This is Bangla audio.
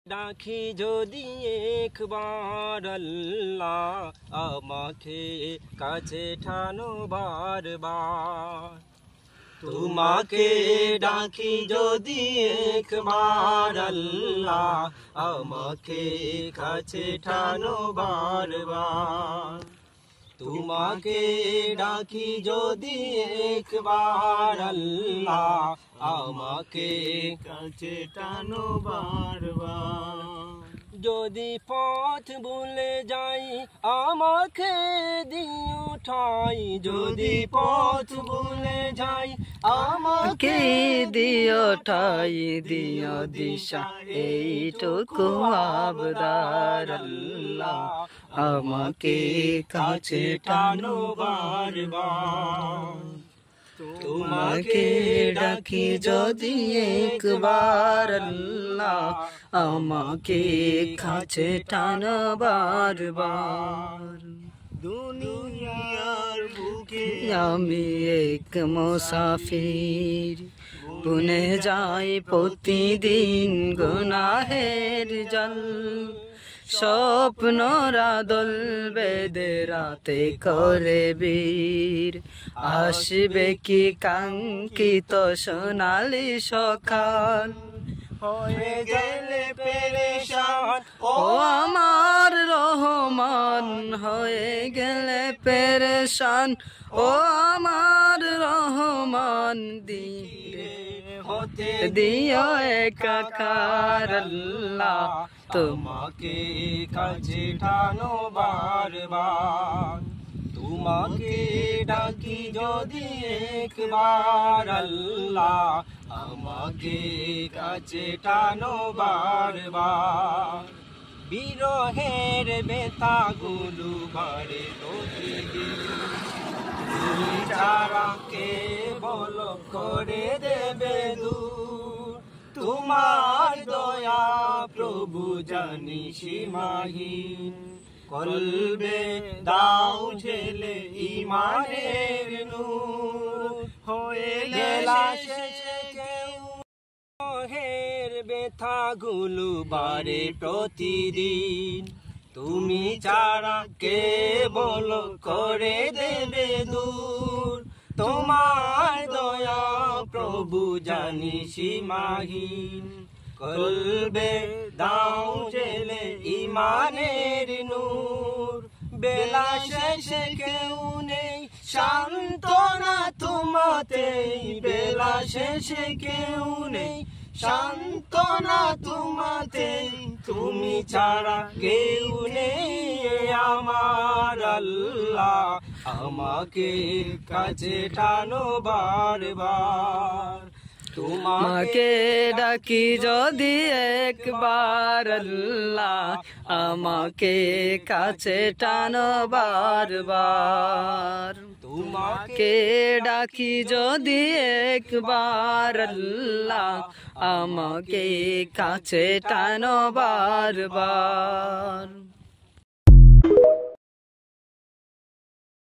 ডাকি যদি একবার আল্লাহ আমাকে কাছে টানো বারবার। তোমাকে ডাকি যদি একবার আল্লাহ আমাকে কাছে টানো বারবার। তোমাকে ডাকি যদি একবার আল্লাহ আমাকে কাছে টানো বারবার। যদি পথ ভুলে যাই আমাকে দিও ঠাই, যদি পথ ভুলে যাই আমাকে দিও ঠাই, দিও দিশা এইটুকু আবদার আল্লাহ আমাকে কাছে টানো বারবার। তোমাকে ডাকি যদি একবার আল্লাহ আমাকে কাছে টানো বারবার। দুনিয়ার বুকে আমি এক মুসাফির, বুনে যাই প্রতিদিন গুনাহের জল। স্বপ্নরা দল বেঁধে রাতে করে বীর, আসবে কি কাঙ্ক্ষিত সোনালি সকাল। হয়ে গেলে পেরেশান ও আমার রহমান, হয়ে গেলে পেরেশান ও আমার রহমান। দিলে হতে দিও একাকার আল্লাহ তোমাকে কাছে টানো বারবার। তোমাকে ডাকি যদি একবার আল্লাহ আমাকে কাছে টানো বারবার। বিরহের বেতাগুলো বাড়ে প্রতিদিন, তুমি ছাড়া কে বলো করে দেবে দূর। তোমার দয়া প্রভু জানি সীমাহীন, কলবে দাও ঝেলে ইমানের নূর। হয়ে গেলা শেষে কেউ হের ব্যথাগুলো বাড়ে প্রতিদিন, তুমি ছাড়া কে বলো করে দেবে দূর। তোমার দয়া প্রভু জানি সীমাহীন, কলবে দাও জেলে ইমানের নূর। বেলা শেষে কেউ নেই সান্ত্বনা তোমাতেই, বেলা শেষে কেউ নেই সান্ত্বনা তোমাতেই। তুমি ছাড়া কেউ নেই আমার আল্লাহ আমাকে কাছে টানো বারবার। তোমাকে ডাকি যদি একবার আল্লাহ আমাকে কাছে টানো বারবার। তোমাকে ডাকি যদি একবার আল্লাহ আমাকে কাছে টানো বারবার।